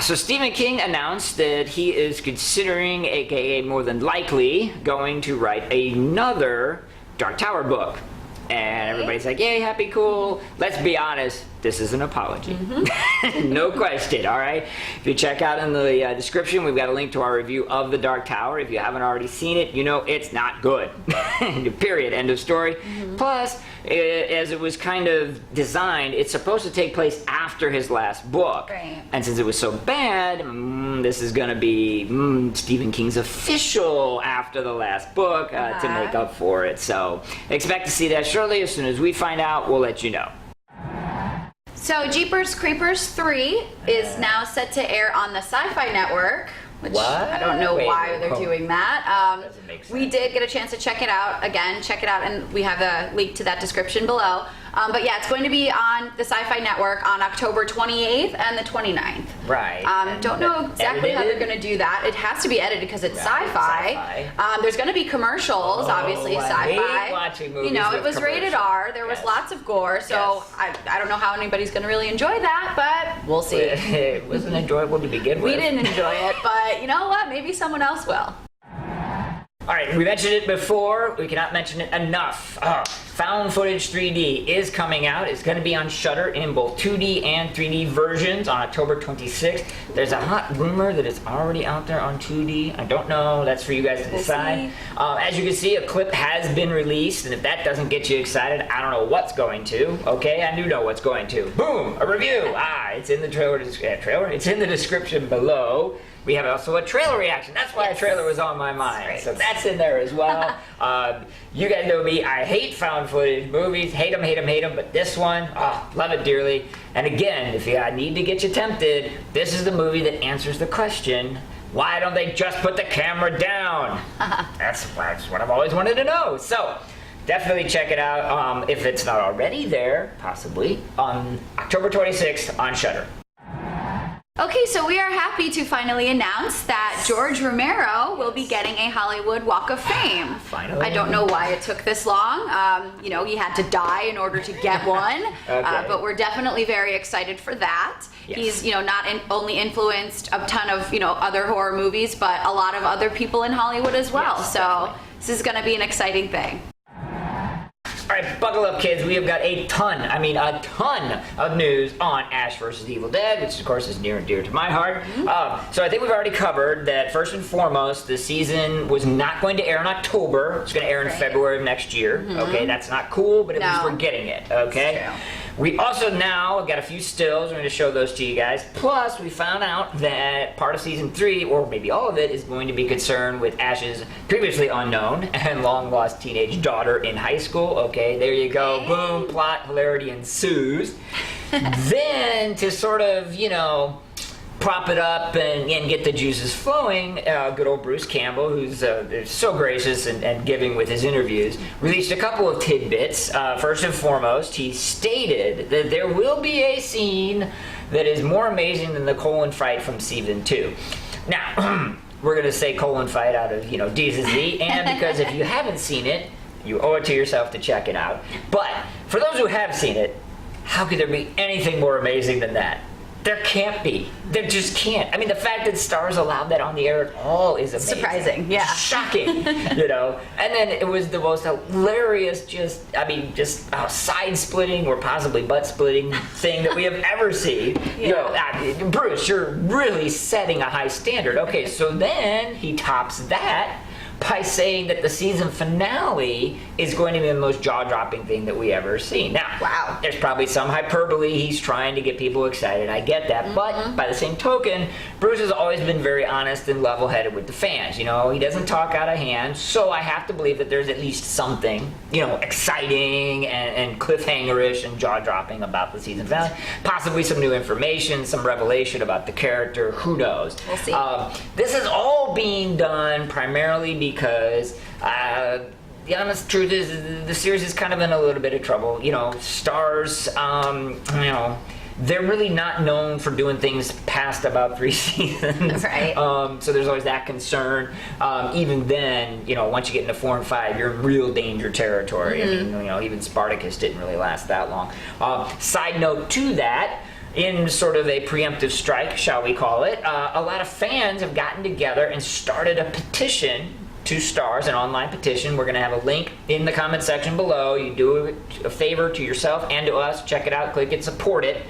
So Stephen King announced that he is considering, aka more than likely, going to write another Dark Tower book. And everybody's like, yay, happy, cool. Let's be honest, this is an apology. No question, all right? If you check out in the description, we've got a link to our review of The Dark Tower. If you haven't already seen it, you know it's not good. Period, end of story. Plus, as it was kind of designed, it's supposed to take place after his last book. Right. And since it was so bad, this is going to be Stephen King's official after the last book to make up for it. So expect to see that shortly. As soon as we find out, we'll let you know. So Jeepers Creepers 3 is now set to air on the Sci-Fi Network, which I don't know why they're doing that. We did get a chance to check it out. Again, check it out, and we have a link to that description below. But yeah, it's going to be on the Sci-Fi Network on October 28th and the 29th. Right. Don't know exactly how they're going to do that. It has to be edited because it's sci-fi. There's going to be commercials, obviously, I hate sci-fi. watching movies You know, it with was rated R. There was lots of gore, so I don't know how anybody's going to really enjoy that, but we'll see. It wasn't enjoyable to begin with. We didn't enjoy it, but you know what? Maybe someone else will. All right, we mentioned it before. We cannot mention it enough. Found Footage 3D is coming out. It's going to be on Shudder in both 2D and 3D versions on October 26th. There's a hot rumor that it's already out there on 2D. I don't know. That's for you guys to decide. As you can see, a clip has been released, and if that doesn't get you excited, I don't know what's going to. Okay, I do know what's going to. Boom, a review. It's in the trailer. It's in the description below. We have also a trailer reaction. That's why a trailer was on my mind. Right. So that's in there as well. You guys know me. I hate found footage movies. Hate them, hate them, hate them. But this one, love it dearly. And again, if you need to get you tempted, this is the movie that answers the question, why don't they just put the camera down? That's what I've always wanted to know. So definitely check it out. If it's not already there, possibly, on October 26th on Shudder. Okay, so we are happy to finally announce that George Romero will be getting a Hollywood Walk of Fame. Finally. I don't know why it took this long. You know, he had to die in order to get one. But we're definitely very excited for that. Yes. He's, you know, not only influenced a ton of, you know, other horror movies, but a lot of other people in Hollywood as well. Yes, so definitely. This is going to be an exciting thing. All right, buckle up, kids. We have got a ton of news on Ash vs. Evil Dead, which, of course, is near and dear to my heart. So I think we've already covered that, first and foremost, the season was not going to air in October. It's going to air in February of next year. Okay, that's not cool, but at least we're getting it, okay? We also now have got a few stills. We're going to show those to you guys. Plus, we found out that part of season 3, or maybe all of it, is going to be concerned with Ash's previously unknown and long-lost teenage daughter in high school. Okay, there you go. Boom, plot, hilarity ensues. Then, to sort of, you know, prop it up and get the juices flowing, good old Bruce Campbell, who's so gracious and giving with his interviews, released a couple of tidbits. First and foremost, he stated that there will be a scene that is more amazing than the colon fight from season 2. Now, we're going to say colon fight out of, you know, decency, and because if you haven't seen it, you owe it to yourself to check it out. But for those who have seen it, how could there be anything more amazing than that? There can't be. There just can't. I mean, the fact that Starz allowed that on the air at all is amazing. Surprising, yeah. Shocking, you know. And then it was the most hilarious, side-splitting or possibly butt-splitting thing that we have ever seen. You know, Bruce, you're really setting a high standard. Okay, so then he tops that by saying that the season finale is going to be the most jaw-dropping thing that we ever seen. Now, there's probably some hyperbole. He's trying to get people excited. I get that. But by the same token, Bruce has always been very honest and level-headed with the fans. You know, he doesn't talk out of hand. So I have to believe that there's at least something, you know, exciting and cliffhanger-ish and jaw-dropping about the season finale. Possibly some new information, some revelation about the character. Who knows? We'll see. This is all being done primarily because the honest truth is the series is kind of in a little bit of trouble. You know, Starz, you know, they're really not known for doing things past about 3 seasons. Right. So there's always that concern. Even then, you know, once you get into 4 and 5, you're in real danger territory. I mean, you know, even Spartacus didn't really last that long. Side note to that, in sort of a preemptive strike, shall we call it, a lot of fans have gotten together and started a petition to Starz, an online petition. We're going to have a link in the comment section below. You do a favor to yourself and to us. Check it out, click it, support it.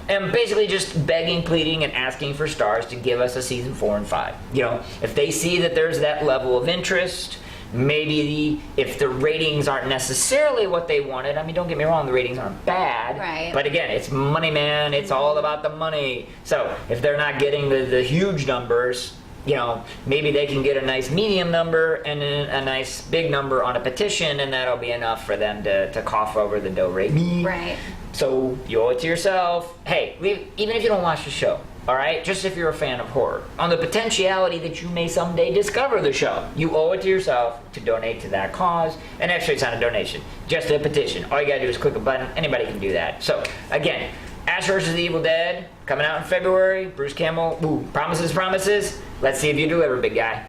And basically just begging, pleading, and asking for Starz to give us a season 4 and 5. You know, if they see that there's that level of interest, maybe if the ratings aren't necessarily what they wanted, I mean, don't get me wrong, the ratings aren't bad. Right. But again, it's money, man. It's all about the money. So if they're not getting the huge numbers, you know, maybe they can get a nice medium number and then a nice big number on a petition, and that'll be enough for them to cough over the do-re-mi. Right. So you owe it to yourself. Hey, even if you don't watch the show, all right? Just if you're a fan of horror, on the potentiality that you may someday discover the show, you owe it to yourself to donate to that cause. And actually, it's not a donation, just a petition. All you gotta do is click a button. Anybody can do that. So again, Ash vs. the Evil Dead, coming out in February. Bruce Campbell, promises. Let's see if you deliver, big guy.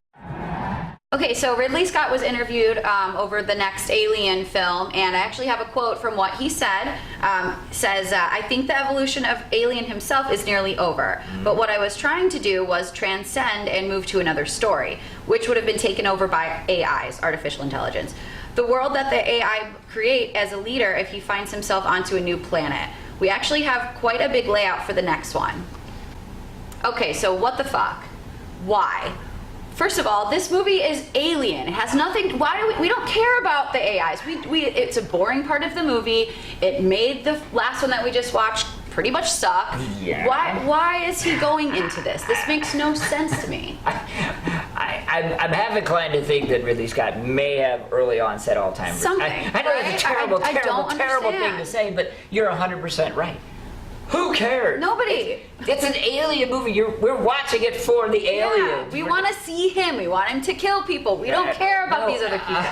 Okay, so Ridley Scott was interviewed over the next Alien film, and I actually have a quote from what he said. Says, I think the evolution of Alien himself is nearly over, but what I was trying to do was transcend and move to another story, which would have been taken over by AIs, artificial intelligence. The world that the AI create as a leader if he finds himself onto a new planet. We actually have quite a big layout for the next one. Okay, so what the fuck? Why? First of all, this movie is Alien. It has nothing. Why do we don't care about the AIs? It's a boring part of the movie. It made the last one that we just watched pretty much suck. Yeah. Why is he going into this? This makes no sense to me. I'm half inclined to think that Ridley Scott may have early onset Alzheimer's. Something. I know it's a terrible thing to say, but you're 100% right. Who cares? Nobody. It's an alien movie. We're watching it for the aliens. We want to see him. We want him to kill people. We don't care about these other people.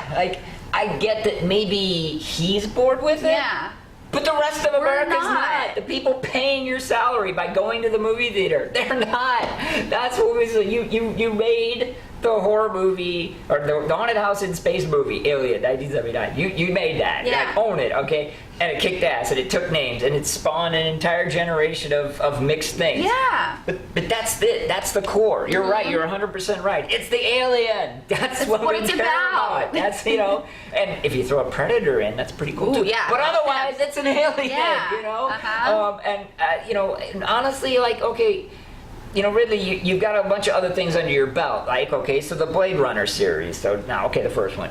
I get that maybe he's bored with it. Yeah. But the rest of America's not. The people paying your salary by going to the movie theater, they're not. That's what you made the horror movie, or the haunted house in space movie, Alien, 1979. You made that. Yeah. Like, own it, okay? And it kicked ass, and it took names, and it spawned an entire generation of mixed things. Yeah. But that's it. That's the core. You're right. You're 100% right. It's the alien. That's what we it's care about. That's, you know, and if you throw a predator in, that's pretty cool too. Yeah. But otherwise, it's an alien. Yeah. You know. Uh-huh. You know, and honestly, like, okay. You know, Ridley, you've got a bunch of other things under your belt. Like, okay, so the Blade Runner series. So now, okay, the first one.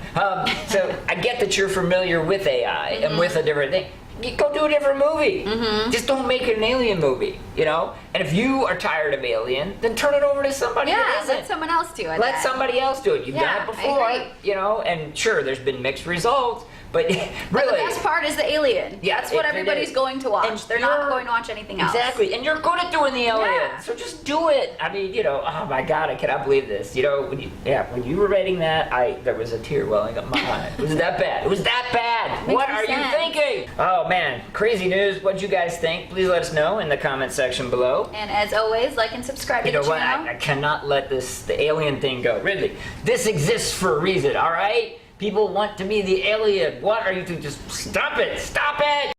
So I get that you're familiar with AI and with a different thing. You go do a different movie. Just don't make it an alien movie, you know? And if you are tired of Alien, then turn it over to somebody that isn't. Let someone else do it. Let somebody else do it. You've done it before, I agree. you know? And sure, there's been mixed results, but really... But the best part is the Alien. Yeah, that's what everybody's going to watch. And they're not going to watch anything else. Exactly, and you're good at doing the Alien, Yeah. so just do it. I mean, you know, oh my God, I cannot believe this. You know, when you were rating that, there was a tear welling up my eye. It was that bad. It was that bad. Makes What me are sad. you thinking? Oh man, crazy news. What'd you guys think? Please let us know in the comment section below. And as always, like and subscribe You to know the what? channel. I cannot let the alien thing go. Ridley, this exists for a reason, all right? People want to be the alien. What are you doing? Just stop it. Stop it.